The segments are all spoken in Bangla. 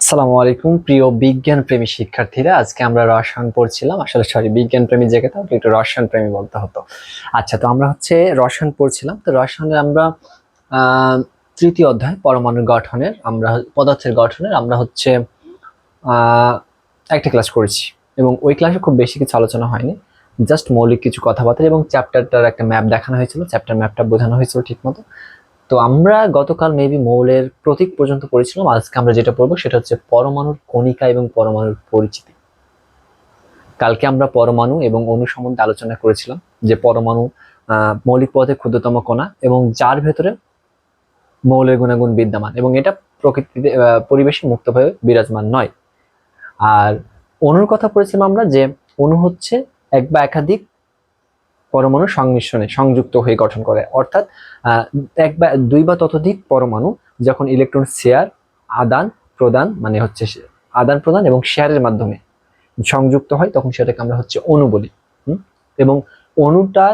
আসসালামু আলাইকুম প্রিয় বিজ্ঞান প্রেমী শিক্ষার্থীরা। আজকে আমরা রসায়ন পড়ছিলাম, আসলে সরি বিজ্ঞান প্রেমী জায়গাতে আমাকে একটু রসায়ন প্রেমী বলতে হতো। আচ্ছা, তো আমরা রসায়ন পড়ছিলাম। তো রসায়নের আমরা তৃতীয় অধ্যায় পরমাণুর গঠনের, আমরা পদার্থের গঠনের আমরা আহ একটা ক্লাস করেছি এবং ওই ক্লাসে খুব বেশি কিছু আলোচনা হয়নি, জাস্ট মৌলিক কিছু কথাবার্তা এবং চ্যাপ্টারটার একটা ম্যাপ দেখানো হয়েছিল, চ্যাপ্টার ম্যাপটা বোঝানো হয়েছিল ঠিক মতো। তো আমরা গতকাল মেবি মৌলের প্রতীক পর্যন্ত পড়েছিলাম। আজকে আমরা যেটা পড়বো সেটা হচ্ছে পরমাণুর কণিকা এবং পরমাণুর পরিচিতি। কালকে আমরা পরমাণু এবং অণু সম্বন্ধে আলোচনা করেছিলাম, যে পরমাণু মৌলিক পদার্থের ক্ষুদ্রতম কণা এবং যার ভেতরে মৌলের গুণাগুণ বিদ্যমান, এবং এটা প্রকৃতিতে পরিবেশে মুক্তভাবে বিরাজমান নয়। আর অণুর কথা পড়েছিলাম আমরা, যে অণু হচ্ছে এক বা একাধিক পরমাণু সংমিশ্রণে সংযুক্ত হয়ে গঠন করে, অর্থাৎ এক বা দুই বা ততোধিক পরমাণু যখন ইলেকট্রন শেয়ার আদান প্রদান আদান প্রদান এবং শেয়ারের মাধ্যমে সংযুক্ত হয়, তখন সেটাকে আমরা অণু বলি। এবং অণুটা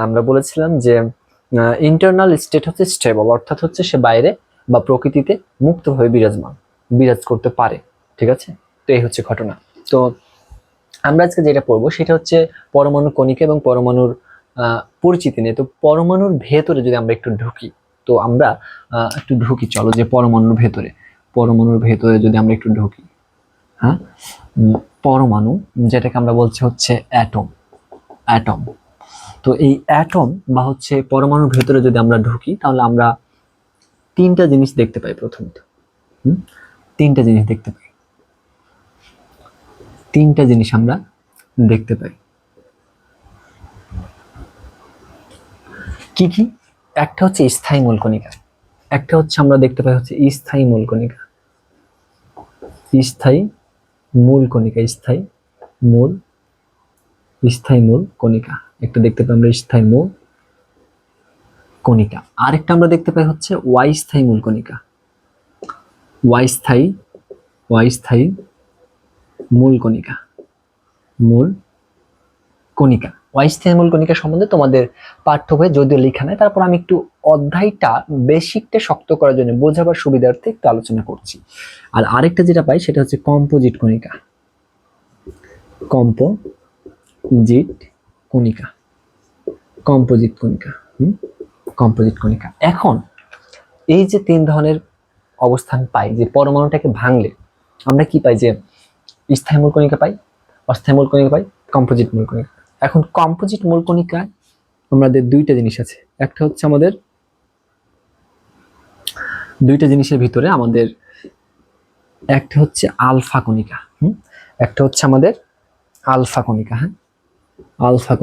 আমরা বলেছিলাম যে ইন্টারনাল স্টেট হচ্ছে স্টেবল, অর্থাৎ সে বাইরে বা প্রকৃতিতে মুক্তভাবে বিরাজ করতে পারে। ঠিক আছে, তো এই হচ্ছে ঘটনা। তো আমরা আজকে যেটা পড়বো সেটা হচ্ছে পরমাণু কণিকা এবং পরমাণুর পরিচিতি নিয়ে। তো পরমাণুর ভেতরে যদি আমরা একটু ঢুকি, তো আমরা একটু ঢুকি, চলো, যে পরমাণুর ভেতরে যদি আমরা একটু ঢুকি। হ্যাঁ, পরমাণু যেটাকে আমরা বলছি অ্যাটম। তো এই অ্যাটম বা পরমাণুর ভেতরে যদি আমরা ঢুকি, তাহলে আমরা তিনটা জিনিস দেখতে পাই। প্রথমত তিনটা জিনিস আমরা দেখতে পাই। কি কি? একটা হচ্ছে স্থায়ী মূল কণিকা, একটা আমরা দেখতে পাই স্থায়ী মূল কণিকা, স্থায়ী মূল কণিকা একটা দেখতে পাই আমরা, স্থায়ী মূল কণিকা। আরেকটা আমরা দেখতে পাই অস্থায়ী মূল কণিকা, অস্থায়ী মূল কণিকা। অস্থায়ী মূল কণিকা সম্বন্ধে তোমাদের পাঠ্য বইয়ে যদিও লেখা নাই, তারপর আমি একটু অধ্যায়টা বেসিকটা শক্ত করার জন্য, বোঝাবার সুবিধার্থে একটু আলোচনা করছি। আর আরেকটা যেটা পাই সেটা হচ্ছে কম্পোজিট কণিকা। এখন এই যে তিন ধরনের অবস্থান পাই, যে পরমাণুটাকে ভাঙলে আমরা কি পাই, যে স্থায়ী মূল কণিকা পাই, অস্থায়ী মূল কণিকা পাই, কম্পোজিট মূল কণিকা। এখন কম্পোজিট মূল কণিকা আমাদের দুইটা জিনিস আছে। একটা আমাদের দুইটা জিনিসের ভিতরে আমাদের একটা আলফা কণিকা, একটা আমাদের আলফা কণিকা। হ্যাঁ, আলফা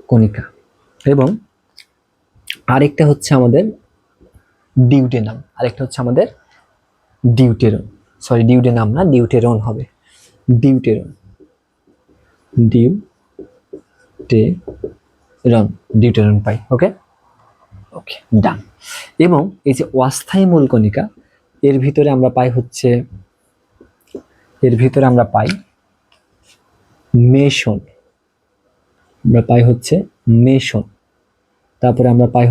কণিকা এবং আরেকটা আমাদের ডিউটেনাম, ডিউটেরন হবে, ডিউটেরন পাই। ওকে, ডান। এবং এই যে অস্থায়ী মূল কণিকা, এর ভিতরে আমরা পাই মেসন, তারপরে আমরা পাই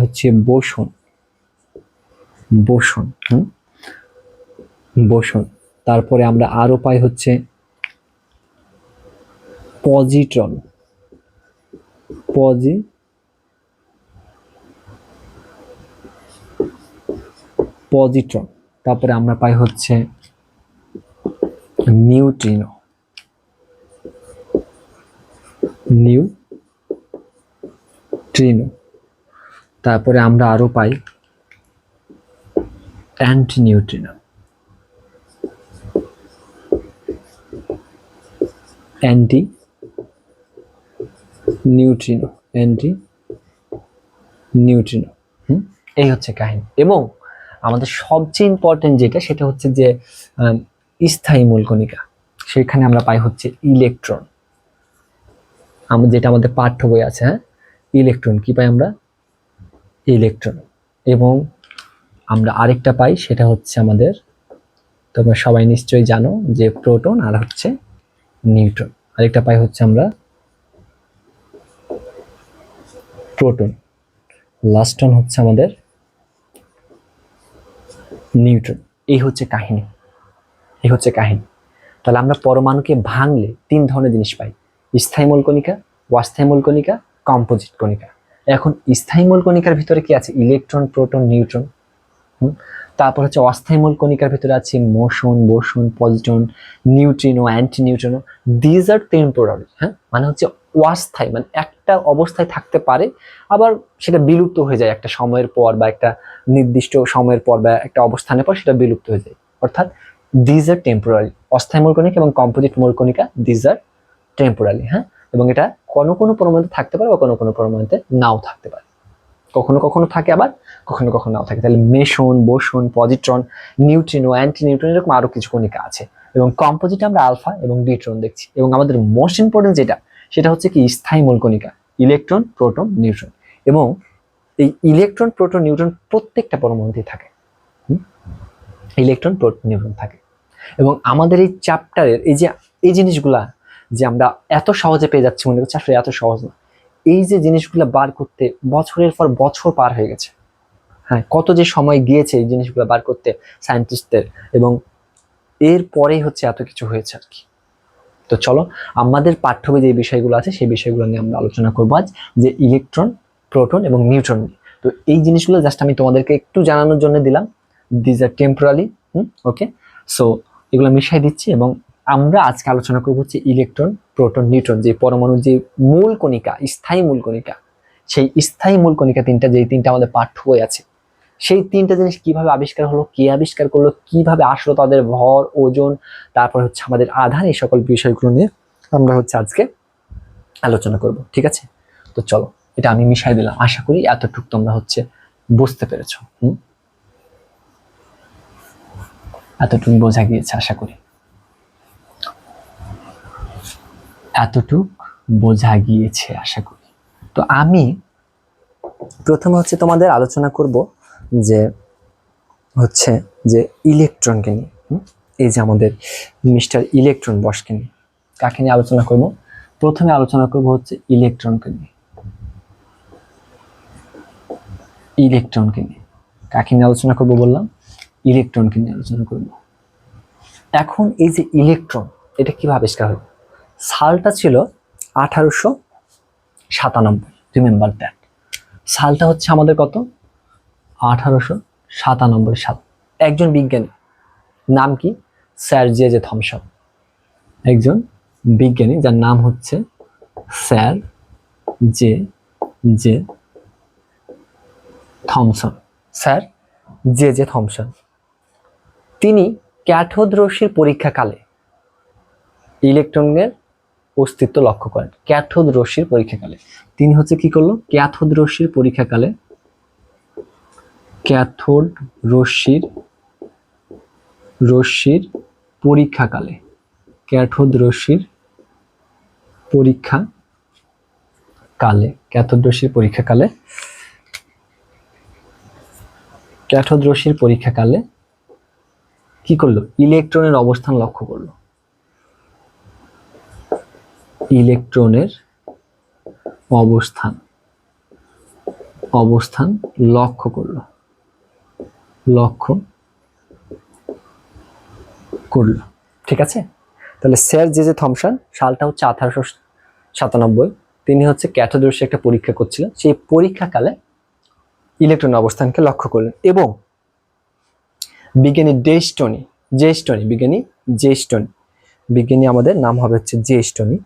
বোসন, তারপরে আমরা আরো পাই পজিট্রন, তারপরে আমরা পাই নিউট্রিনো, তারপরে আমরা আরো পাই অ্যান্টি নিউট্রিনো, এই হচ্ছে কাহিনী। এবং আমাদের সবচেয়ে ইম্পর্টেন্ট যেটা, সেটা যে স্থায়ী মূল কণিকা, সেখানে আমরা পাই ইলেকট্রন, যেটা আমাদের পাঠ্য বই আছে। হ্যাঁ, ইলেকট্রন কি পাই আমরা? ইলেকট্রন। এবং আমরা আরেকটা পাই, সেটা আমাদের, তোমরা সবাই নিশ্চয়ই জানো, যে প্রোটন আর নিউট্রন। আরেকটা পাই আমরা প্রোটন, লাস্ট ওয়ান হচ্ছে আমাদের নিউট্রন। এই হচ্ছে কাহিনী, এই হচ্ছে কাহিনী। তাহলে আমরা পরমাণুকে ভাঙলে 3 ধরনের জিনিস পাই, স্থায়ী মূল কণিকা, অস্থায়ী মূল কণিকা, কম্পোজিট কণিকা। এখন স্থায়ী মূল কণিকার ভিতরে কি আছে? Electron, proton, neutron. তারপর হচ্ছে অস্থায়ী মূল কণিকার ভিতরে আছে motion, boson, positron, neutrino, anti neutrino. These are temporary. হ্যাঁ, মানে হচ্ছে অস্থায়ী, মানে একটা অবস্থায় থাকতে পারে, আবার সেটা বিলুপ্ত হয়ে যায় একটা সময়ের পর, বা একটা নির্দিষ্ট সময়ের পর, বা একটা অবস্থানের পর সেটা বিলুপ্ত হয়ে যায়। অর্থাৎ দিজ আর টেম্পোরারি। অস্থায়ী মূল কণিকা এবং কম্পোজিট মূল কণিকা, দিজ আর টেম্পোরারি। হ্যাঁ, এবং এটা কোনো কোনো পরমাণুতে থাকতে পারে বা কোনো কোনো পরমাণুতে নাও থাকতে পারে, কখনো কখনো থাকে আবার কখনো কখনো নাও থাকে। তাহলে Mason, boson, positron, neutrino, anti neutrino, এরকম আরো কিছু কণিকা আছে। এবং কম্পোজিট আমরা আলফা এবং ডিউট্রন দেখছি। এবং আমাদের মোস্ট ইম্পর্টেন্ট যেটা, সেটা হচ্ছে কি স্থায়ী মূল কণিকা, ইলেকট্রন, প্রোটন, নিউট্রন। এবং এই ইলেকট্রন, প্রোটন, নিউট্রন প্রত্যেকটা পরমাণুতেই থাকে। ইলেকট্রন, প্রোটন, নিউট্রন থাকে। এবং আমাদের এই চ্যাপ্টারের এই জিনিসগুলা যে আমরা এত সহজে পেয়ে যাচ্ছি, মনে করছি আসলে এত সহজ না। এই যে জিনিসগুলো বার করতে বছরের পর বছর পার হয়ে গেছে। হ্যাঁ, কত যে সময় গিয়েছে এই জিনিসগুলো বার করতে সায়েন্টিস্টদের, এবং এর পরেই হচ্ছে এত কিছু হয়েছে আর কি। তো চলো, আমাদের পাঠ্য বইয়ে যে বিষয়গুলো আছে সেই বিষয়গুলো নিয়ে আমরা আলোচনা করবো আজ, যে ইলেকট্রন, প্রোটন এবং নিউট্রন নিয়ে। তো এই জিনিসগুলো জাস্ট আমি তোমাদেরকে একটু জানানোর জন্য দিলাম। These are temporary. Okay, so এগুলো মিশাই দিচ্ছি। এবং আমরা আজকে আলোচনা করবো হচ্ছে ইলেকট্রন, প্রোটন, নিউট্রন, যে পরমাণুর যে মূল কণিকা, স্থায়ী মূল কণিকা, সেই স্থায়ী মূল কণিকা তিনটা, যেই তিনটা আমাদের পাঠ্য বই আছে, সেই তিনটা জিনিস কিভাবে আবিষ্কার হলো, কে আবিষ্কার করলো, কিভাবে আসলো, তাদের ভর, ওজন, তারপর হচ্ছে আমাদের আধান, এই সকল বিষয়গুলো নিয়ে আমরা হচ্ছে আজকে আলোচনা করব। ঠিক আছে, তো চলো, এটা আমি মিশাই দিলাম। আশা করি এতটুকু তোমরা হচ্ছে বুঝতে পেরেছো। এতটুকু বোঝা গিয়েছে, আশা করি এতটুক বোঝা গিয়েছে, আশা করি। তো আমি প্রথমে হচ্ছে তোমাদের আলোচনা করব যে হচ্ছে যে ইলেকট্রনকে নিয়ে। এই যে আমাদের মিস্টার ইলেকট্রন বসকে নিয়ে। কাকে নিয়ে আলোচনা করব? প্রথমে আলোচনা করব হচ্ছে ইলেকট্রনকে নিয়ে। ইলেকট্রনকে নিয়ে কাকে নিয়ে আলোচনা করব বললাম? ইলেকট্রনকে নিয়ে আলোচনা করব। এখন এই যে ইলেকট্রন, এটা কিভাবে আবিষ্কার হলো? সালটা ছিল 1897। Remember that. সালটা হচ্ছে আমাদের কত? 1897 সাল। একজন বিজ্ঞানী, নাম কি? Sir J J Thomson. একজন বিজ্ঞানী যার নাম হচ্ছে sir J J Thomson. Sir J J Thomson. তিনি ক্যাথোড রশ্মির পরীক্ষাকালে ইলেকট্রনের অস্তিত্ব লক্ষ্য করেন। ক্যাথোড রশ্মির পরীক্ষাকালে তিনি হচ্ছে কি করলো? ক্যাথোড রশ্মির পরীক্ষাকালে, ক্যাথোড রশ্মির পরীক্ষাকালে, ক্যাথোড রশ্মির পরীক্ষাকালে, ক্যাথোড রশ্মির পরীক্ষাকালে, ক্যাথোড রশ্মির পরীক্ষাকালে কি করলো? ইলেকট্রনের অবস্থান লক্ষ্য করলো। ইলেকট্রনের অবস্থান লক্ষ্য করলো। ঠিক আছে, তাহলে স্যার জে জে থমসন, সালটা হচ্ছে 1897। তিনি হচ্ছে ক্যাথোড রশ্মির একটা পরীক্ষা করছিলেন। সেই পরীক্ষাকালে ইলেকট্রনের অবস্থানকে লক্ষ্য করলেন। এবং বিজ্ঞানী বিজ্ঞানী আমাদের নাম হবে হচ্ছে জে স্টোনি।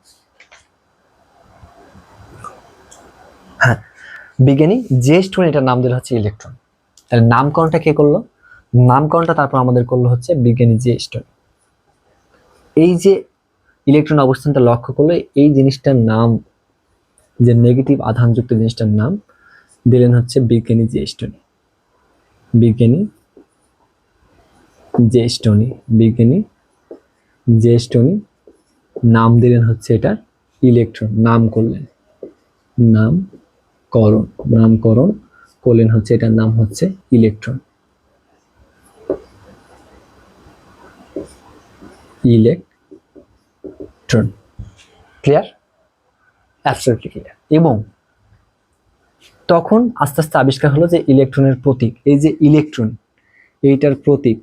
হ্যাঁ, বিজ্ঞানী জে স্টোনি, এটার নাম দিল হচ্ছে ইলেকট্রন। তাহলে নামকরণটা কে করলো? নামকরণটা তারপর আমাদের করলো হচ্ছে বিজ্ঞানী জে স্টোনি। এই যে ইলেকট্রন অবস্থানটা লক্ষ্য করলো, এই জিনিসটার নাম, যে নেগেটিভ আধানযুক্ত জিনিসটার নাম দিলেন হচ্ছে বিজ্ঞানী জে স্টোনি। বিজ্ঞানী জে স্টোনি নাম দিলেন হচ্ছে এটা ইলেকট্রন। নামকরণ করলেন হচ্ছে এটার নাম হচ্ছে ইলেকট্রন। ক্লিয়ার? Absolutely clear. এবং তখন আস্তে আস্তে আবিষ্কার হলো যে ইলেকট্রনের প্রতীক, এই যে ইলেকট্রন, এইটার প্রতীক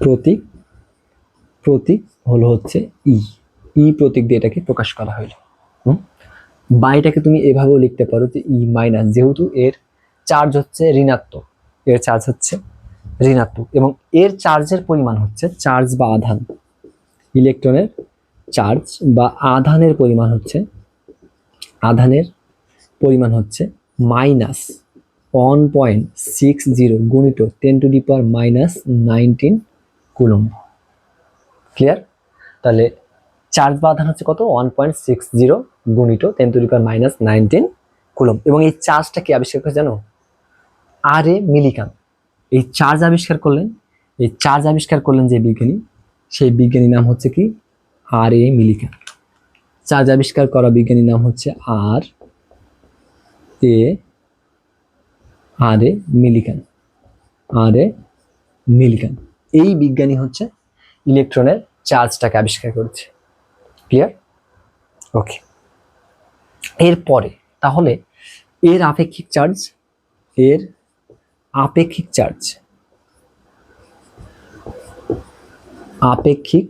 প্রতীক প্রতীক হলো হচ্ছে ই, ই প্রতীক দিয়ে এটাকে প্রকাশ করা হলো। বা এটাকে তুমি এভাবেও লিখতে পারো যে ই মাইনাস, যেহেতু এর চার্জ হচ্ছে ঋণাত্মক, এর চার্জ হচ্ছে ঋণাত্মক এবং এর চার্জের পরিমাণ হচ্ছে, চার্জ বা আধান, ইলেকট্রনের চার্জ বা আধানের পরিমাণ হচ্ছে, আধানের পরিমাণ হচ্ছে -1.60 গুণিত 10⁻⁻19 কুলম্ব। ক্লিয়ার? তাহলে চার্জ বা আধান হচ্ছে কত? 1.60 গুণিত 10⁻⁻19 কুলম্ব। এবং এই চার্জটা কি আবিষ্কার করে জানো? আরএ মিলিকান এই চার্জ আবিষ্কার করলেন, এই চার্জ আবিষ্কার করলেন যে বিজ্ঞানী, সেই বিজ্ঞানীর নাম হচ্ছে কি? RA Millikan. চার্জ আবিষ্কার করা বিজ্ঞানীর নাম হচ্ছে আরএ মিলিকান। আরএ মিলিকান এই বিজ্ঞানী হচ্ছে ইলেকট্রনের চার্জটাকে আবিষ্কার করেছে। ক্লিয়ার? ওকে। এরপরে তাহলে এর আপেক্ষিক চার্জ, এর আপেক্ষিক চার্জ, আপেক্ষিক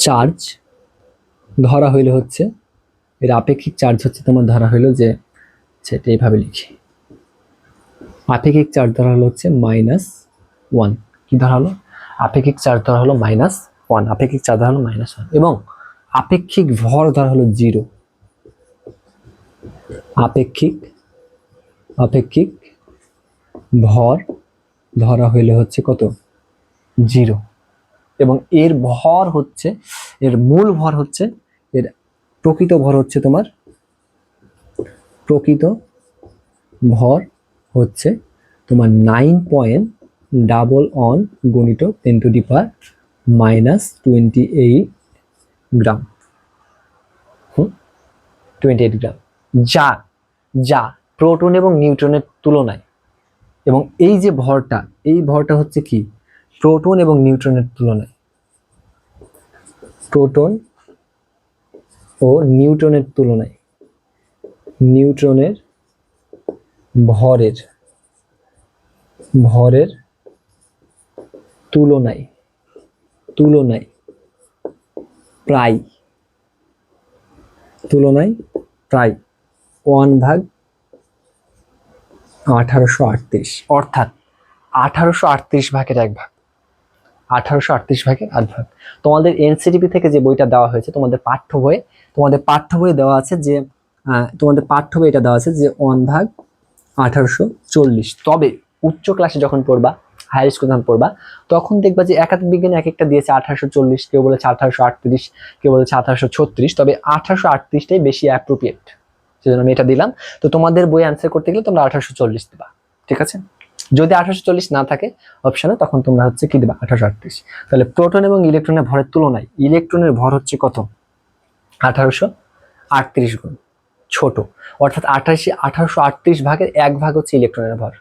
চার্জ ধরা হইলে হচ্ছে, এর আপেক্ষিক চার্জ হচ্ছে তোমার ধরা হইলো যে, সেটা এইভাবে লিখি, আপেক্ষিক চার্জ ধরা হলো হচ্ছে -1। কি ধরা হলো? আপেক্ষিক চার্জ ধরা হলো -1, আপেক্ষিক চার্জ ধরা হলো -1 এবং আপেক্ষিক ভর ধরা হলো 0। আপেক্ষিক ভর ধরা হইলে হচ্ছে কত? 0। এবং এর ভর হচ্ছে, এর মূল ভর হচ্ছে, এর প্রকৃত ভর হচ্ছে তোমার, প্রকৃত ভর হচ্ছে তোমার 9.11 গুণিত 10⁻⁻28 গ্রাম। 28 গ্রাম, যা যা প্রোটন এবং নিউট্রনের তুলনায়, এবং এই যে ভরটা, এই ভরটা হচ্ছে কি? প্রোটন এবং নিউট্রনের তুলনায়, প্রোটন ও নিউট্রনের তুলনায়, নিউট্রনের ভরের তুলনায় প্রায় 1/1838, অর্থাৎ 1838 ভাগের 1 ভাগ, 1838 ভাগের 8 ভাগ। তোমাদের এনসিটিভি থেকে যে বইটা দেওয়া হয়েছে, তোমাদের পাঠ্য বইয়ে দেওয়া আছে যে, তোমাদের পাঠ্য বই এটা দেওয়া আছে যে 1/1840। তবে উচ্চ ক্লাসে যখন পড়বা, হায়ার স্কুল যখন পড়বা, তখন দেখবা যে একাধিক বিজ্ঞানী এক একটা দিয়েছে 1840, কেউ বলেছে 1838, কেউ বলেছে 1836। তবে 1838টাই বেশি অ্যাপ্রোপ্রিয়েট, সেজন্য আমি এটা দিলাম। তো তোমাদের বই অ্যান্সার করতে গেলে তোমরা 1840 দিবা, ঠিক আছে? যদি 1840 না থাকে অপশনে, তখন তোমরা হচ্ছে কি দিবা? 1838। তাহলে প্রোটন এবং ইলেকট্রনের ভরের তুলনায় ইলেকট্রনের ভর হচ্ছে কত? 1838 গুণ ছোট, অর্থাৎ 1838 ভাগের 1 ভাগ হচ্ছে ইলেকট্রনের ভর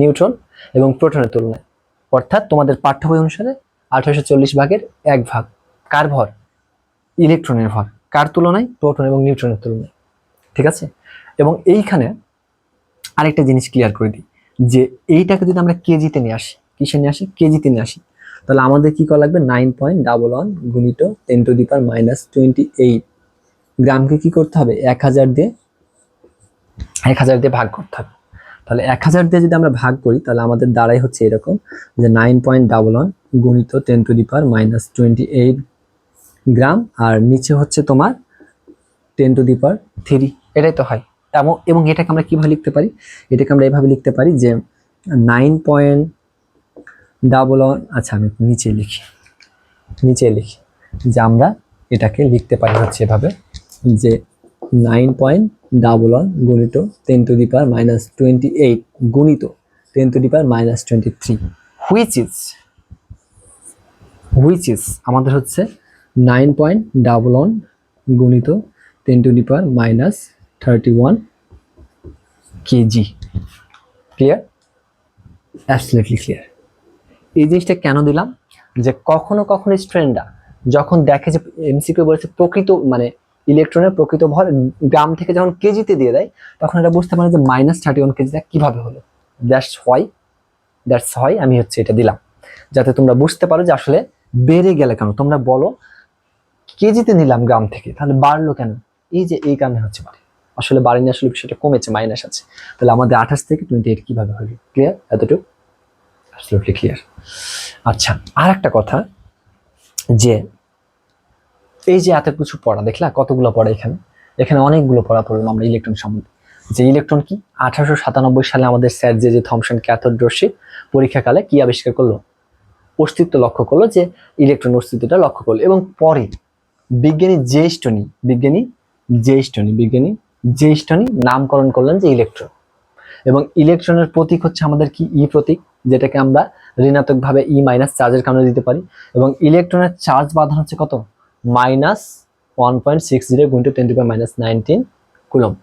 নিউট্রন এবং প্রোটনের তুলনায়। অর্থাৎ তোমাদের পাঠ্য বই অনুসারে 1840 ভাগের 1 ভাগ কার ভর? ইলেকট্রনের ভর। কার তুলনায়? প্রোটন এবং নিউট্রনের তুলনায়, ঠিক আছে? এবং এইখানে আরেকটা জিনিস ক্লিয়ার করে দিই, যে এইটাকে যদি আমরা কেজিতে নিয়ে আসি, কিসে নিয়ে আসি? কেজিতে নিয়ে আসি, তাহলে আমাদের কি করা লাগবে? 9.11 গুণিত 10⁻⁻28 গ্রামকে কি করতে হবে? 1000 দিয়ে ভাগ করতে হবে। তাহলে 1000 দিয়ে যদি আমরা ভাগ করি, তাহলে আমাদের দাঁড়াই হচ্ছে এরকম যে 9.11 গুণিত 10⁻⁻28 গ্রাম, আর নিচে হচ্ছে তোমার 10⁻3, এটাই তো হয়। এবং এটাকে আমরা কিভাবে লিখতে পারি? এটাকে আমরা এভাবে লিখতে পারি যে 9.11, আচ্ছা আমি নিচে লিখি যে আমরা এটাকে লিখতে পারি হচ্ছে এভাবে যে 9.11 গুণিত 10⁻⁻28 গুণিত 10⁻⁻23, হুইচ ইজ আমাদের হচ্ছে 9.11 গুণিত 10⁻31 কেজি। ক্লিয়ার? Absolutely clear. এই জিনিসটা কেন দিলাম? যে কখনো কখনো স্টুডেন্টরা যখন দেখে যে এমসিকিউ বলেছে প্রকৃত মানে ইলেকট্রনের প্রকৃত ভর গ্রাম থেকে যখন কেজিতে দিয়ে দেয় তখন এটা বুঝতে পারে যে -31 কেজি কিভাবে হলো। দ্যাটস হয় আমি হচ্ছে এটা দিলাম যাতে তোমরা বুঝতে পারো যে আসলে বেড়ে গেলে কেন। তোমরা বলো কেজিতে নিলাম গ্রাম থেকে, তাহলে বাড়লো কেন? এই যে এই কারণে হচ্ছে বাড়ে, আসলে বাড়েনি, আসলে বিষয়টা কমেছে, মাইনাস আছে। তাহলে আমাদের 28 থেকে 28 কিভাবে হলো? ক্লিয়ার? এতটুকু অ্যাবসলিউটলি ক্লিয়ার। আচ্ছা, আর একটা কথা, যে এই যে এত কিছু পড়া দেখলা, কতগুলো পড়া এখানে, এখানে অনেকগুলো পড়া পড়লাম আমরা ইলেকট্রন সম্বন্ধে। যে ইলেকট্রন কি, 1897 সালে আমাদের স্যার যে থমসন ক্যাথোড রশ্মি পরীক্ষাকালে কি আবিষ্কার করলো? অস্তিত্ব লক্ষ্য করলো, যে ইলেকট্রন অস্তিত্বটা লক্ষ্য করলো। এবং পরে বিজ্ঞানী জে স্টোনি নামকরণ করলেন যে ইলেকট্রন। এবং ইলেকট্রনের প্রতীক হচ্ছে আমাদের কি, ই প্রতীক, যেটাকে আমরা ঋণাত্মক ভাবে ই মাইনাস চার্জের কারণে দিতে পারি। এবং ইলেকট্রনের চার্জ বাঁধান হচ্ছে কত? -1.60 × 10⁻⁻19 কুলম্ব।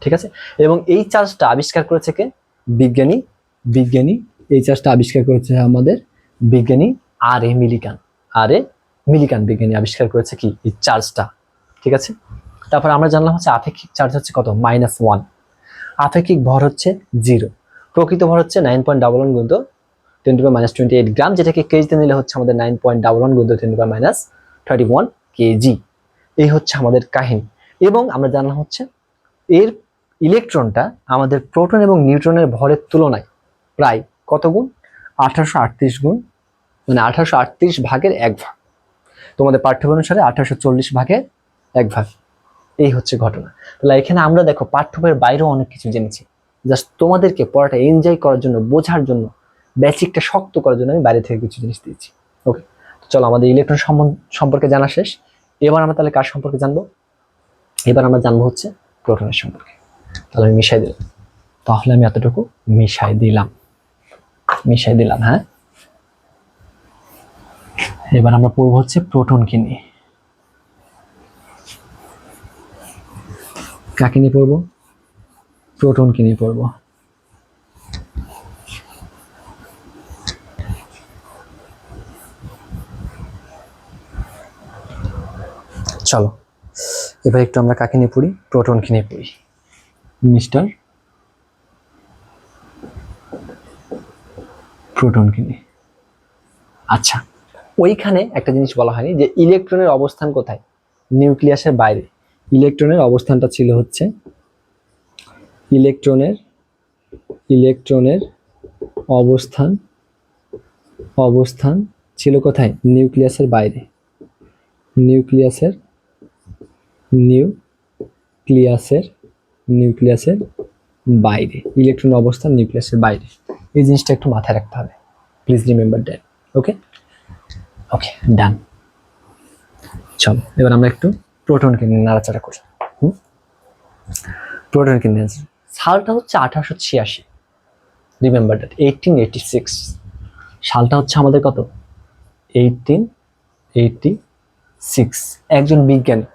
ঠিক আছে? এবং এই চার্জটা আবিষ্কার করেছে কে? বিজ্ঞানী এই চার্জটা আবিষ্কার করেছে আমাদের বিজ্ঞানী আর এ মিলিকান বিজ্ঞানী আবিষ্কার করেছে কি, এই চার্জটা। ঠিক আছে? তারপর আমরা জানলাম হচ্ছে আপেক্ষিক চার্জ হচ্ছে কত? -1। আপেক্ষিক ভর হচ্ছে 0। প্রকৃত ভর হচ্ছে 9.11 × 10⁻28 গ্রাম, যেটাকে কেজিতে নিলে হচ্ছে আমাদের 9.11 × 10⁻31 কেজি। এই হচ্ছে আমাদের কাহিনী। এবং আমরা জানলাম হচ্ছে এর ইলেকট্রনটা আমাদের প্রোটন এবং নিউট্রনের ভরের তুলনায় প্রায় কত গুণ? 1838 গুণ, মানে 1838 ভাগের 1 ভাগ। তোমাদের পাঠ্য অনুসারে 1840 ভাগের 1 ভাগ। এই হচ্ছে ঘটনা। তাহলে এখানে আমরা দেখো পাঠ্য বইয়ের বাইরেও অনেক কিছু জেনেছি, জাস্ট তোমাদেরকে পড়াটা এনজয় করার জন্য, বোঝার জন্য, বেসিকটা শক্ত করার জন্য আমি বাইরে থেকে কিছু জিনিস দিয়েছি। ওকে, চলো আমাদের ইলেকট্রন সম্পর্কে জানা শেষ। এবার আমরা তাহলে কার সম্পর্কে জানবো? এবার আমরা জানবো হচ্ছে প্রোটনের সম্পর্কে। তাহলে আমি মিশাই এতটুকু মিশাই দিলাম। হ্যাঁ, এবার আমরা পড়বো হচ্ছে প্রোটনকে নিয়ে। কাকে নিয়ে পড়বো? প্রোটনকে নিয়ে পড়বো। চলো এবার একটু আমরা কাকে নিয়ে পড়ি? প্রোটনকে নিয়ে পড়ি। মিস্টার প্রোটনকে নিয়ে। আচ্ছা, ওইখানে একটা জিনিস বলা হয়নি, যে ইলেকট্রনের অবস্থান কোথায়? নিউক্লিয়াসের বাইরে। ইলেকট্রনের অবস্থানটা ছিল হচ্ছে, ইলেকট্রনের অবস্থান ছিল কোথায়? নিউক্লিয়াসের বাইরে। নিউক্লিয়াসের বাইরে ইলেকট্রনের অবস্থান নিউক্লিয়াসের বাইরে। এই জিনিসটা একটু মাথায় রাখতে হবে, প্লিজ রিমেম্বার দ্যাট। ওকে, ডান। চলো এবার আমরা একটু প্রোটনকে নিয়ে নাড়াচাড়া করি। প্রোটনকে নিয়ে সালটা হচ্ছে 1886। রিমেম্বার দ্যাট, 1886 সালটা হচ্ছে আমাদের কত? 1886। একজন বিজ্ঞানী,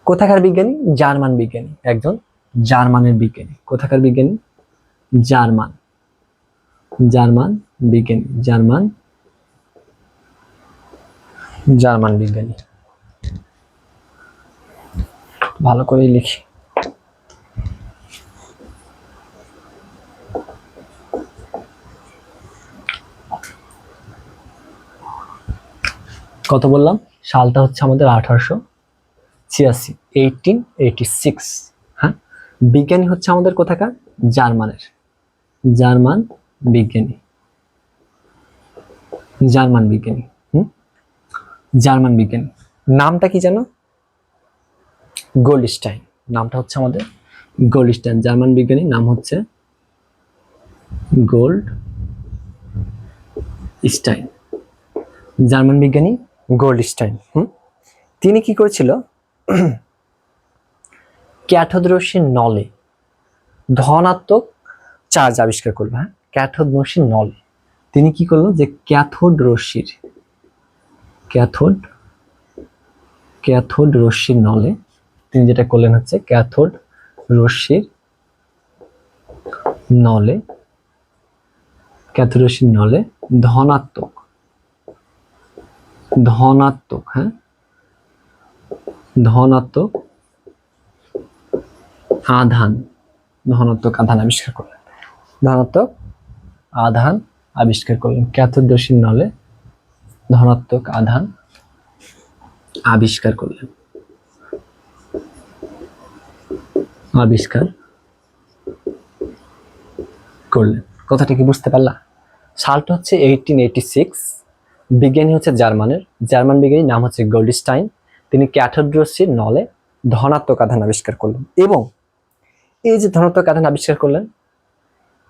কোথাকার বিজ্ঞানী? জার্মান বিজ্ঞানী, একজন জার্মানের বিজ্ঞানী। কোথাকার বিজ্ঞানী? জার্মান বিজ্ঞানী, জার্মান বিজ্ঞানী। ভালো করে লিখি। কত বললাম? সালটা হচ্ছে আমাদের 1886, 1886। হ্যাঁ, বিজ্ঞানী হচ্ছে আমাদের কোথাকার? জার্মান বিজ্ঞানী। জার্মান বিজ্ঞানী। নামটা কি জানো? গোল্ডস্টাইন। নামটা হচ্ছে আমাদের গোল্ডস্টাইন। জার্মান বিজ্ঞানীর নাম হচ্ছে গোল্ডস্টাইন। জার্মান বিজ্ঞানী গোল্ডস্টাইন। তিনি কি করেছিল? ক্যাথোড রশ্মির নলে ধনাত্মক চার্জ আবিষ্কার করলো। হ্যাঁ, ক্যাথোড রশ্মির নলে তিনি কি করলো? যে ক্যাথোড রশ্মির নলে তিনি যেটা করলেন হচ্ছে, ক্যাথোড রশ্মির নলে ধনাত্মক, হ্যাঁ, ধনাত্মক আধান, ধনাত্মক আধান আবিষ্কার করলেন, ধনাত্মক আধান আবিষ্কার করলেন, ক্যাথোড রশ্মির নলে ধনাত্মক আধান আবিষ্কার করলেন, আবিষ্কার করলেন। কথাটা কি বুঝতে পারলা? সালটা হচ্ছে 1886, বিজ্ঞানী হচ্ছে জার্মান বিজ্ঞানীর নাম হচ্ছে গোল্ডস্টাইন। তিনি ক্যাথোড রশ্মির নলে ধনাত্মক আধান আবিষ্কার করলেন, এবং এই যে ধনাত্মক আধান আবিষ্কার করলেন,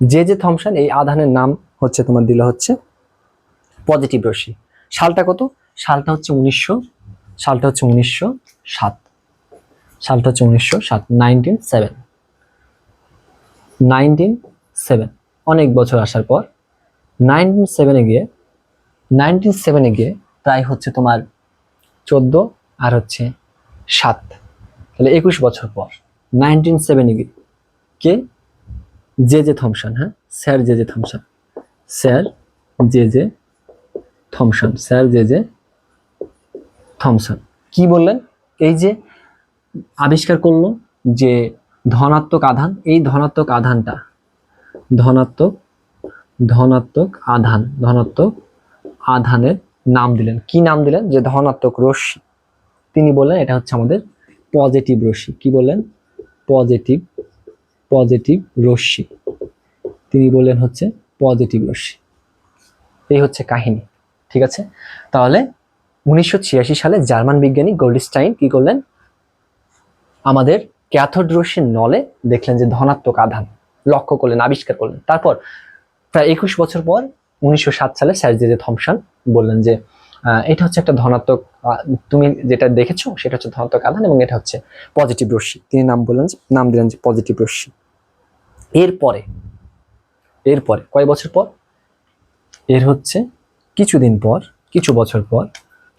যে থমসন, এই আধানের নাম হচ্ছে তোমার দিল হচ্ছে পজিটিভ রশ্মি। সালটা কত? সালটা হচ্ছে 1907, সালটা হচ্ছে 1907, 1907। অনেক বছর আসার পর 1907 গিয়ে প্রায় হচ্ছে তোমার 14 আর হচ্ছে 7, তাহলে 21 বছর পর 1907 গিয়ে কে? জে থমসন, হ্যাঁ, sir J Thomson, sir J Thomson কি বললেন? এই যে আবিষ্কার করলো যে ধনাত্মক আধান, এই ধনাত্মক আধানের নাম দিলেন। কি নাম দিলেন? যে ধনাত্মক রশ্মি। তিনি বললেন এটা হচ্ছে আমাদের পজিটিভ রশ্মি। কি বললেন? পজিটিভ রশ্মি। তিনি বললেন হচ্ছে পজিটিভ রশ্মি। এই হচ্ছে কাহিনী, ঠিক আছে? তাহলে 1986 সালে জার্মান বিজ্ঞানী গোল্ডস্টাইন কি করলেন? আমাদের ক্যাথোড রশ্মির নলে দেখলেন যে ধনাত্মক আধান লক্ষ্য করলেন, আবিষ্কার করলেন। তারপর প্রায় 21 বছর পর 1907 সালে স্যার জে থমসন বললেন যে এটা হচ্ছে একটা ধনাত্মক, তুমি যেটা দেখেছো সেটা হচ্ছে ধনাত্মক আধান, এবং এটা হচ্ছে পজিটিভ রশ্মি। তিনি নাম দিলেন যে পজিটিভ রশ্মি। এরপরে কয় বছর পর? এর হচ্ছে কিছু বছর পর,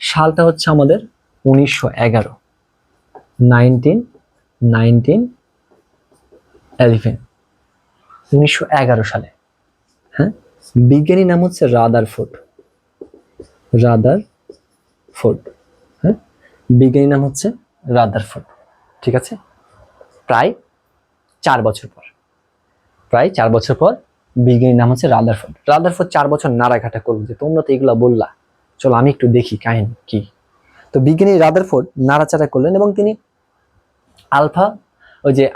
সালটা হচ্ছে আমাদের 1911, 1911 সালে, হ্যাঁ, বিজ্ঞানীর নাম হচ্ছে রাদারফোর্ড, হ্যাঁ, বিজ্ঞানীর নাম হচ্ছে রাদারফোর্ড, ঠিক আছে? প্রায় 4 বছর পর বিজ্ঞানীর নাম হচ্ছে রাদারফোর্ড 4 বছর নাড়াঘাটা করলো যে তোমরা তো এগুলা বললা, চলো আমি একটু দেখি কাহিনী কি। তো বিজ্ঞানী রাদারফোর্ড নাড়াচাড়া করলেন এবং তিনি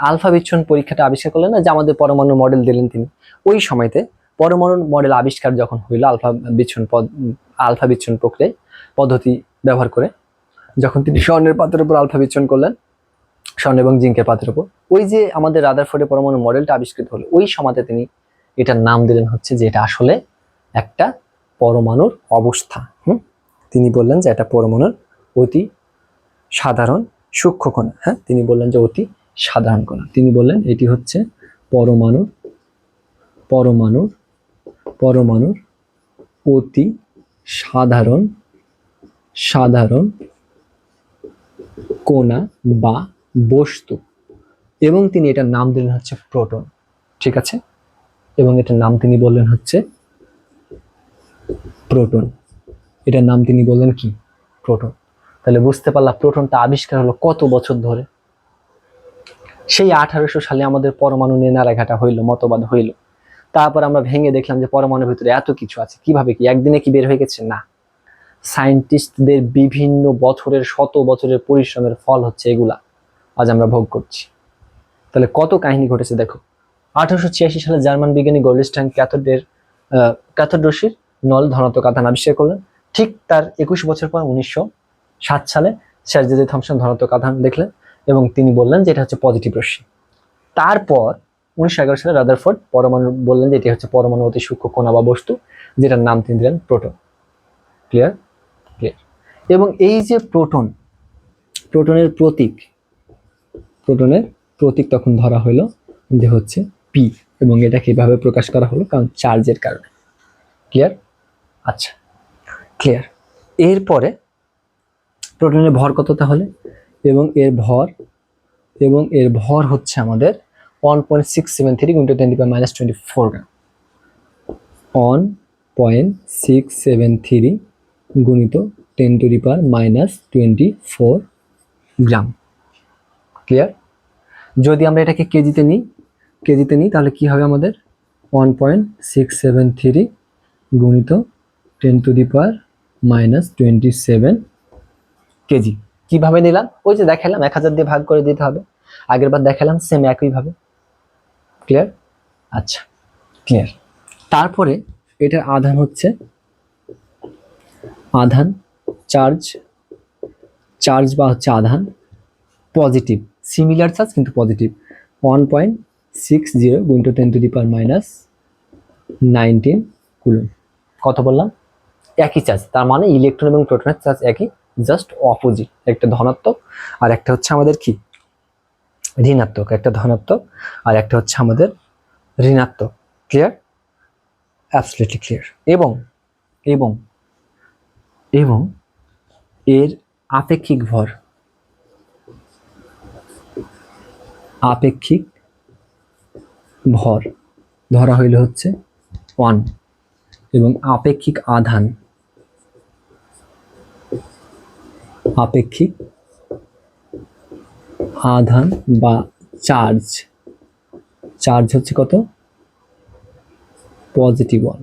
আলফা বিচ্ছুরণ পরীক্ষাটা আবিষ্কার করলেন না, যে আমাদের পরমাণু মডেল দিলেন তিনি। ওই সময়তে পরমাণু মডেল আবিষ্কার যখন হইল, আলফা বিচ্ছুরণ প্রক্রিয়া পদ্ধতি ব্যবহার করে, যখন তিনি স্বর্ণের পাত্রের উপর আলফা বিচ্ছুরণ করলেন, স্বর্ণ এবং জিঙ্কের পাত্রের উপর, ওই যে আমাদের রাদারফোর্ডের পরমাণু মডেলটা আবিষ্কৃত হলো, ওই সময়তে তিনি এটার নাম দিলেন হচ্ছে যে এটা আসলে একটা পরমাণুর অবস্থা। তিনি বললেন যে এটা পরমাণুর অতি সাধারণ সূক্ষ্ম কণা। হ্যাঁ, তিনি বললেন যে অতি সাধারণ কণা। তিনি বললেন এটি হচ্ছে পরমাণুর অতি সাধারণ কণা বা বস্তু, এবং তিনি এটার নাম দিলেন হচ্ছে প্রোটন, ঠিক আছে? এবং এটার নাম তিনি বললেন হচ্ছে প্রোটন। এটার নাম তিনি বললেন কি? প্রোটন। তাহলে বুঝতে পারলাম প্রোটনটা আবিষ্কার হলো কত বছর ধরে। সেই 1800 সালে আমাদের পরমাণু নিয়ে নাড়াঘাটা হইলো, মতবাদ হইলো। তারপর আমরা ভেঙে দেখলাম যে পরমাণুর ভিতরে এত কিছু আছে। কিভাবে কি একদিনে কি বের হয়ে গেছে? না, সায়েন্টিস্টদের বিভিন্ন বছরের, শত বছরের পরিশ্রমের ফল হচ্ছে এগুলা আজ আমরা ভোগ করছি। তাহলে কত কাহিনী ঘটেছে দেখো। 1886 সালে জার্মান বিজ্ঞানী গোল্ডস্টাইন ক্যাথোড রশ্মির নল ধনাত্মক আধান আবিষ্কার করলেন। ঠিক তার 21 বছর পর 1907 সালে স্যার জে থমসন ধনাত্মক আধান দেখলেন এবং তিনি বললেন যে এটা হচ্ছে পজিটিভ রশ্মি। তারপর 1911 সালে রাদারফোর্ড পরমাণু বললেন যে এটি হচ্ছে পরমাণু অতি সূক্ষ্ম কণা বা বস্তু, যেটার নাম তিনি দিলেন প্রোটন। ক্লিয়ার? এবং এই যে প্রোটনের প্রতীক তখন ধরা হলো যে হচ্ছে পি, এবং এটা কিভাবে প্রকাশ করা হলো? কারণ চার্জের কারণে। ক্লিয়ার? আচ্ছা, ক্লিয়ার। এরপরে প্রোটনের ভর কত তাহলে? এবং এর ভর হচ্ছে আমাদের 1.673 × 10⁻24 গ্রাম। 1.673 × 10⁻24 গ্রাম। ক্লিয়ার? যদি আমরা এটাকে কেজিতে নিই তাহলে কি হবে আমাদের 1.673 গুণিত 10⁻⁻27 কেজি। কিভাবে নিলাম? ওই যে দেখালাম 1000 দিয়ে ভাগ করে দিতে হবে, আগের বার দেখালাম সেম একইভাবে। ক্লিয়ার? আচ্ছা, ক্লিয়ার। তারপরে এটার আধান হচ্ছে চার্জ বা হচ্ছে আধান পজিটিভ, সিমিলার চার্জ কিন্তু পজিটিভ, 1.60 গুণিত 10⁻⁻19 কুলম। কত বললাম? একই চার্জ, তার মানে ইলেকট্রন এবং প্রোটনের চার্জ একই, জাস্ট অপোজিট। একটা ধনাত্মক আর একটা হচ্ছে আমাদের কি ঋণাত্মক, একটা ধনাত্মক আর একটা হচ্ছে আমাদের ঋণাত্মক। ক্লিয়ার? Absolutely clear. এবং এবং এবং এর আপেক্ষিক ভর ধরা হইল হচ্ছে 1 এবং আপেক্ষিক আধান বা চার্জ হচ্ছে কত? Positive 1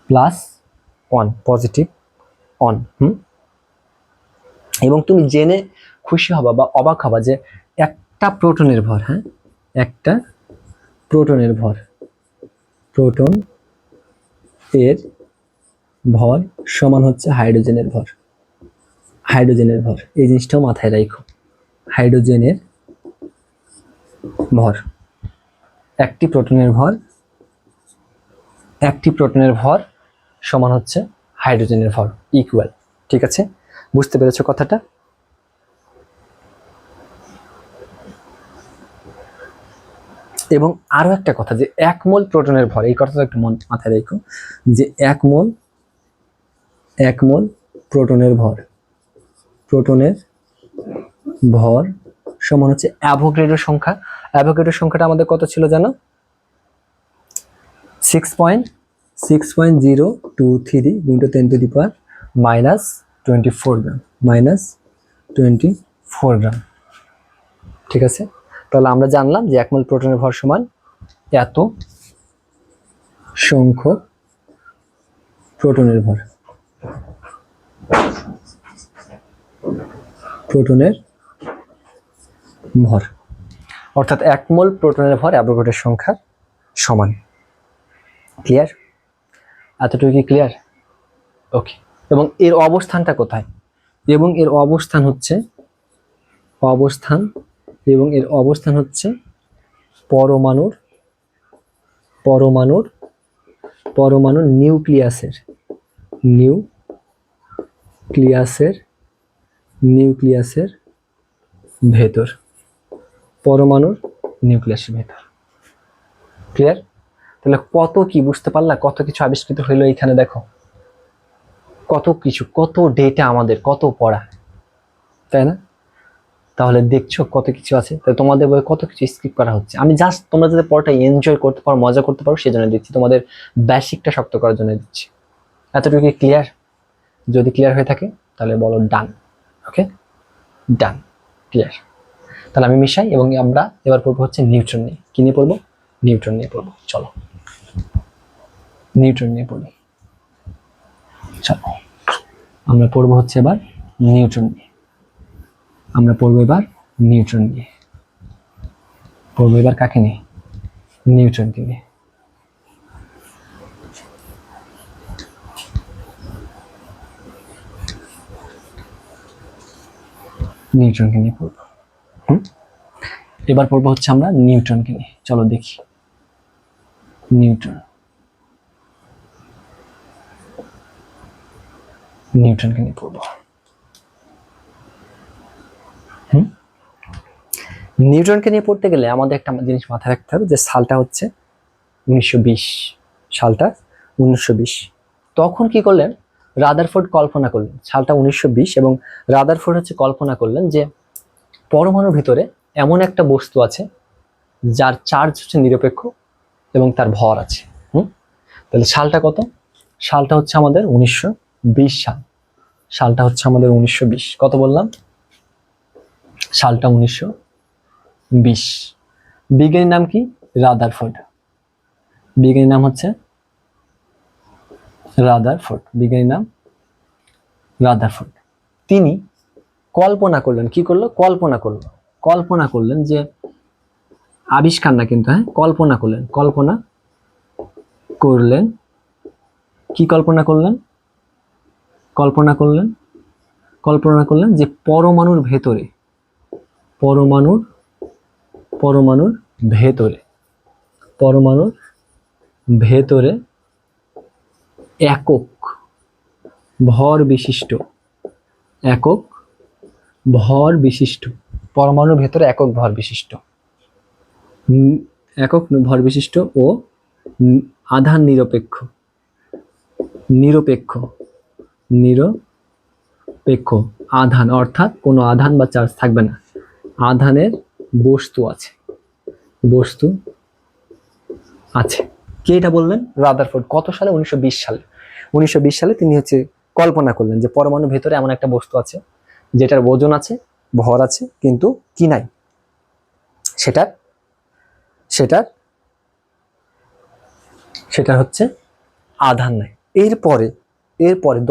plus 1, positive 1। এবং তুমি জেনে খুশি হবা বা অবাক হবা যে একটা প্রোটনের ভর, একটা প্রোটনের ভর, প্রোটন এর ভর সমান হচ্ছে হাইড্রোজেনের ভর। এই জিনিসটাও মাথায় রাখো, হাইড্রোজেনের ভর। একটি প্রোটনের ভর সমান হচ্ছে হাইড্রোজেনের ভর, ইকুয়াল। ঠিক আছে, বুঝতে পেরেছো কথাটা? এবং আরো একটা কথা, যে 1 মোল প্রোটনের ভর, এই কথাটা একটু মাথায় রেখো, যে 1 মোল প্রোটনের ভর সমান হচ্ছে অ্যাভোগাড্রোর সংখ্যা। অ্যাভোগাড্রোর সংখ্যাটা আমাদের কত ছিল জানো? 6.023 গুণিত 10⁻⁻24 গ্রাম। ঠিক আছে, তাহলে আমরা জানলাম যে 1 মোল প্রোটনের ভর সমান এত সংখ্যক প্রোটনের ভর। অর্থাৎ 1 মোল প্রোটনের ভর অ্যাভোগাড্রোর সংখ্যার সমান। ক্লিয়ার? এতটুকু কি ক্লিয়ার? ওকে। এবং এর অবস্থানটা কোথায়? এবং এর অবস্থান হচ্ছে পরমাণুর নিউক্লিয়াসের ভেতর। পরমাণুর নিউক্লিয়াসের ভেতর। ক্লিয়ার? তাহলে কত কি বুঝতে পারলা? কত কিছু আবিষ্কৃত হইলো এখানে, দেখো কত কিছু, কত ডেটা আমাদের, কত পড়া, তাই না? তাহলে দেখছো কত কিছু আছে। তাই তোমাদের বই কত কিছু স্কিপ করা হচ্ছে। আমি জাস্ট তোমরা যাতে পড়াটা এনজয় করতে পারো, মজা করতে পারো, সেজন্য দিচ্ছি, তোমাদের বেসিকটা শক্ত করার জন্য দিচ্ছি। এতটুকু ক্লিয়ার? যদি ক্লিয়ার হয়ে থাকে তাহলে বলো ডান। ওকে, ডান, ক্লিয়ার। তাহলে আমি মিশাই এবং আমরা এবার পড়বো হচ্ছে নিউট্রন নিয়ে। কি নিয়ে পড়বো? নিউট্রন নিয়ে পড়বো। চলো নিউট্রন নিয়ে পড়ি। চলো আমরা পড়বো হচ্ছে এবার নিউট্রন নিয়ে। পড়বো এবার কাকে নিয়ে? নিউট্রনকে নিয়ে। পড়বো। এবার পড়বো হচ্ছে আমরা নিউট্রনকে নিয়ে। চলো দেখি নিউট্রনকে নিয়ে পড়বো। নিউট্রনকে নিয়ে পড়তে গেলে আমাদের একটা জিনিস মাথায় রাখতে হবে, যে সালটা হচ্ছে 1920। তখন কি করলেন? রাদারফোর্ড কল্পনা করলেন, সালটা 1920, এবং রাদারফোর্ড হচ্ছে কল্পনা করলেন যে পরমাণুর ভিতরে এমন একটা বস্তু আছে যার চার্জ হচ্ছে নিরপেক্ষ এবং তার ভর আছে। তাহলে সালটা কত? সালটা হচ্ছে আমাদের 1920 সাল। কত বললাম? সালটা 1920। বিজ্ঞানীর নাম কি? রাদারফোর্ড। বিজ্ঞানীর নাম হচ্ছে রাদারফোর্ড। বিজ্ঞানীর নাম রাদারফোর্ড। তিনি কল্পনা করলেন, কি করলো? কল্পনা করলেন যে আবিষ্কার না কিন্তু, হ্যাঁ, কল্পনা করলেন কি কল্পনা করলেন যে পরমাণুর ভেতরে একক ভর বিশিষ্ট পরমাণুর ভেতরে একক ভর বিশিষ্ট ও আধান নিরপেক্ষ আধান, অর্থাৎ কোনো আধান বা চার্জ থাকবে না, আধানের বস্তু আছে। কে এটা বললেন? রাদারফোর্ড। কত সালে? 1920 সালে। 1920 সালে তিনি হচ্ছে কল্পনা করলেন যে পরমাণুর ভেতরে এমন একটা বস্তু আছে যেটার ওজন আছে, ভর আছে, কিন্তু কি নাই? সেটার হচ্ছে আধান নাই। এরপরে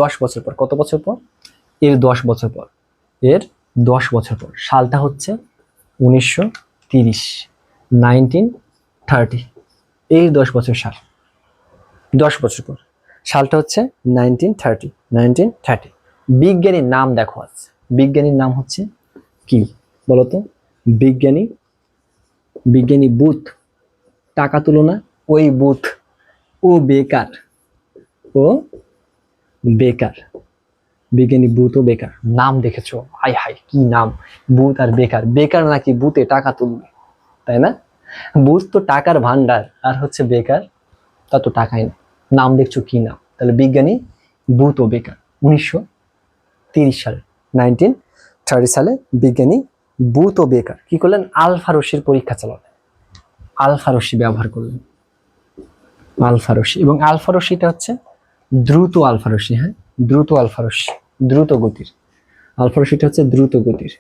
10 বছর পর, কত বছর পর? এর 10 বছর পর, সালটা হচ্ছে 1930, 1930। এই 10 বছর পর সালটা হচ্ছে 1930। বিজ্ঞানীর নাম দেখো আছে। বিজ্ঞানীর নাম হচ্ছে কি বলতো? বিজ্ঞানী বুথ। টাকা তুলো না, ওই বুথ। ও বেকার। বিজ্ঞানী বুথ ও বেকার। নাম দেখেছো? হাই হাই, কি নাম! বুথ আর বেকার। বেকার নাকি বুথে টাকা তুলবে, তাই না? বুথ তো টাকার ভান্ডার, আর হচ্ছে বেকার, তা তো টাকাই না। নাম দেখছো কি নাম! তাহলে বিজ্ঞানী বুথ ও বেকার। 1930 সালে, 1930 সালে বিজ্ঞানী বুথ ও বেকার কি করলেন? আলফা রশ্মির পরীক্ষা চালালেন। আলফা রশ্মি ব্যবহার করলেন। আলফা রশ্মি, এবং আলফা রশ্মিটা হচ্ছে দ্রুত আলফা রশ্মি, হ্যাঁ, দ্রুত আলফা রশ্মি, দ্রুত গতির। আলফা রশ্মিটা হচ্ছে দ্রুত গতির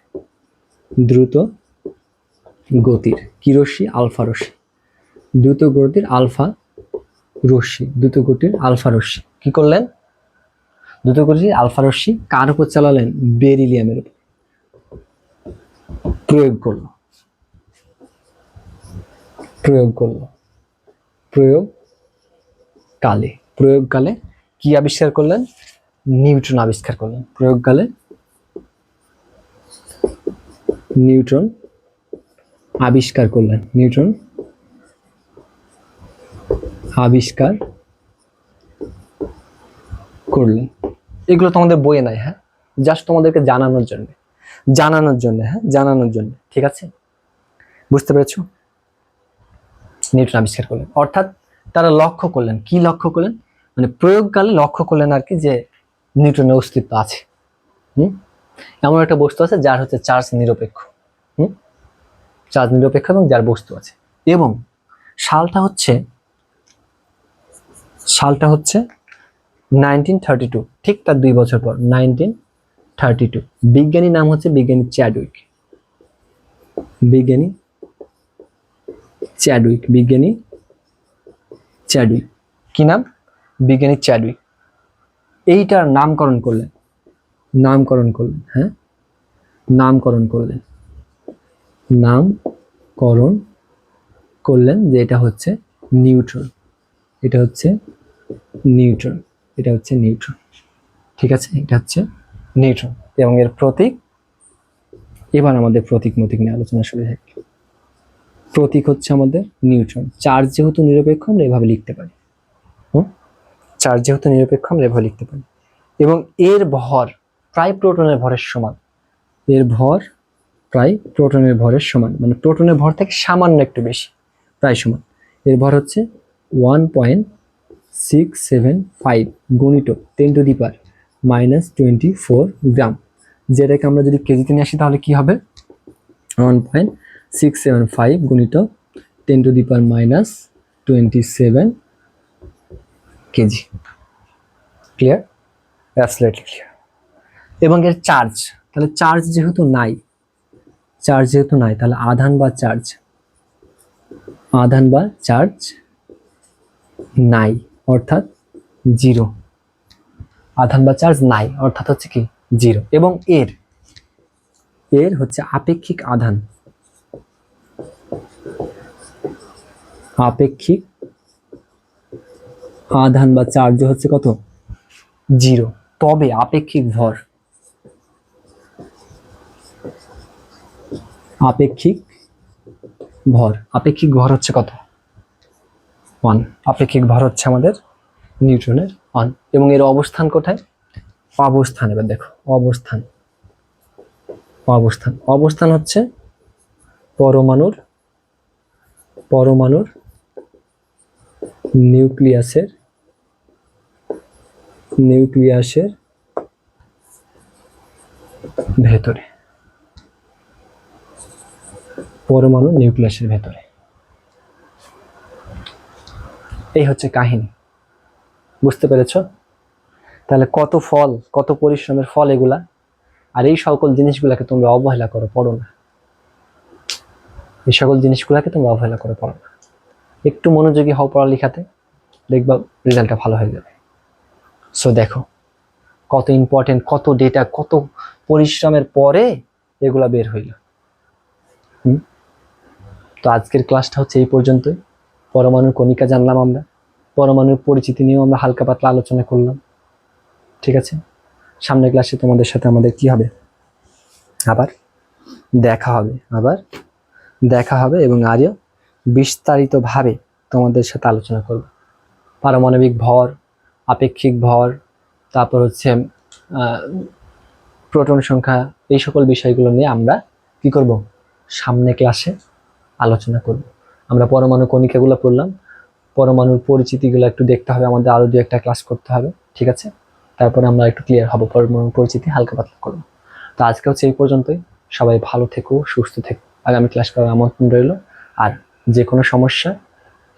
কি রশ্মি? আলফা রশ্মি। দ্রুত গতির আলফা রশ্মি কি করলেন? দ্রুত গতির আলফা রশ্মি কার উপর চালালেন? বেরিলিয়ামের উপর প্রয়োগ করলো। প্রয়োগকালে কি আবিষ্কার করলেন? নিউট্রন আবিষ্কার করলেন। প্রয়োগকালে নিউট্রন আবিষ্কার করলেন। এগুলো তোমাদের বইয়ে নাই, হ্যাঁ, জাস্ট তোমাদেরকে জানানোর জন্য, ঠিক আছে? বুঝতে পেরেছো? নিউটন আবিষ্কার করলেন, অর্থাৎ তারা লক্ষ্য করলেন। কি লক্ষ্য করলেন? মানে প্রয়োগকালে লক্ষ্য করলেন আর কি, যে নিউটনের অস্তিত্ব আছে। এমন একটা বস্তু আছে যার হচ্ছে চার্জ নিরপেক্ষ, এবং যার বস্তু আছে। এবং সালটা হচ্ছে 1932, ঠিক তার 2 বছর পর, 1932। বিজ্ঞানীর নাম হচ্ছে বিজ্ঞানী চ্যাডউইক। কি নাম? বিজ্ঞানী চ্যাডউইক। এইটার নামকরণ করলেন, হ্যাঁ, নামকরণ করলেন যে এটা হচ্ছে নিউট্রন। ঠিক আছে, এটা হচ্ছে নিউট্রন। এবং এর প্রতীক, এবার আমাদের প্রতীক নিয়ে আলোচনা শুরু হয়। প্রতীক হচ্ছে আমাদের নিউট্রন। চার্জ যেহেতু নিরপেক্ষ, আমরা এভাবে লিখতে পারি। এবং এর ভর প্রায় প্রোটনের ভরের সমান। মানে প্রোটনের ভর থেকে সামান্য একটু বেশি, প্রায় সমান। এর ভর হচ্ছে 1.675 গুণিত 10⁻⁻24 গ্রাম। যেটাকে আমরা যদি কেজিতে নিয়ে আসি তাহলে কি হবে? 1.675 গুণিত 10⁻⁻27 কেজি। ক্লিয়ার? Absolutely clear. এবং এর চার্জ, তাহলে চার্জ যেহেতু নাই, চার্জ যেহেতু নাই, তাহলে আধান বা চার্জ, আধান বা চার্জ নাই অর্থাৎ জিরো। আধান বা চার্জ নাই অর্থাৎ হচ্ছে কি জিরো। এবং এর এর হচ্ছে আপেক্ষিক আধান, আপেক্ষিক আধান বা চার্জ হচ্ছে কত, জিরো। তবে আপেক্ষিক ভর, আপেক্ষিক ভর, আপেক্ষিক ভর হচ্ছে কত, 1। আপেক্ষিক ভর হচ্ছে আমাদের নিউটনের 1। এবং এর অবস্থান কোথায়, অবস্থান, এবার দেখো অবস্থান, অবস্থান অবস্থান হচ্ছে পরমাণুর, পরমাণুর নিউক্লিয়াসের, নিউক্লিয়াসের ভেতরে, পরমাণু নিউক্লিয়াসের ভেতরে। এই হচ্ছে কাহিনী, বুঝতে পেরেছো? তাহলে কত ফল, কত পরিশ্রমের ফল এগুলা। আর এই সকল জিনিসগুলাকে তোমরা অবহেলা করো, পড়ো না। এই সকল জিনিসগুলাকে তোমরা অবহেলা করে পড়ো না। একটু মনোযোগী হও পড়ালেখাতে, দেখবা রেজাল্টটা ভালো হয়ে যাবে। সো দেখো কত ইম্পর্টেন্ট, কত ডেটা, কত পরিশ্রমের পরে এগুলা বের হইল। তো আজকের ক্লাসটা হচ্ছে এই পর্যন্তই। পরমাণুর কণিকা জানলাম আমরা, পরমাণুর পরিচিতি নিয়েও আমরা হালকা পাতলা আলোচনা করলাম। ঠিক আছে, সামনের ক্লাসে তোমাদের সাথে আমাদের কি হবে, আবার দেখা হবে, আবার দেখা হবে। এবং আরও বিস্তারিতভাবে তোমাদের সাথে আলোচনা করব পারমাণবিক ভর, আপেক্ষিক ভর, তারপর হচ্ছে প্রোটন সংখ্যা, এই সকল বিষয়গুলো নিয়ে আমরা কি করব, সামনে ক্লাসে আলোচনা করব। আমরা পরমাণু কণিকাগুলো পড়লাম, পরমাণুর পরিচিতিগুলো একটু দেখতে হবে আমাদের, আরো 2-1টা ক্লাস করতে হবে। ঠিক আছে, তারপরে আমরা একটু ক্লিয়ার হব, পরমাণুর পরিচিতি হালকা পাতলা করব। তো আজকে হচ্ছে এই পর্যন্তই। সবাই ভালো থেকো, সুস্থ থেকো। আগামী ক্লাস করার আমন্ত্রণ রইল। আর যে কোনো সমস্যা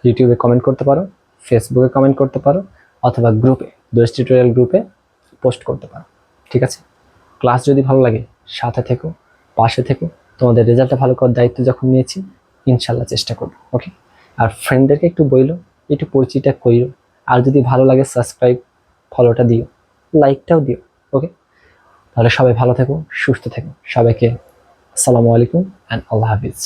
ইউটিউবে কমেন্ট করতে পারো, ফেসবুকে কমেন্ট করতে পারো, অথবা গ্রুপে, দোস্ত টিউটোরিয়াল গ্রুপে পোস্ট করতে পারো। ঠিক আছে, ক্লাস যদি ভালো লাগে সাথে থেকো, পাশে থেকো। তোমাদের রেজাল্টটা ভালো করার দায়িত্ব যখন নিয়েছি, ইনশাল্লাহ চেষ্টা করবো। ওকে, আর ফ্রেন্ডদেরকে একটু বইলো, একটু পরিচিতটা কইরো। আর যদি ভালো লাগে সাবস্ক্রাইব, ফলোটা দিও, লাইকটাও দিও। ওকে, তাহলে সবাই ভালো থেকো, সুস্থ থেকো। সবাইকে আসসালামু আলাইকুম অ্যান্ড আল্লাহ হাফিজ।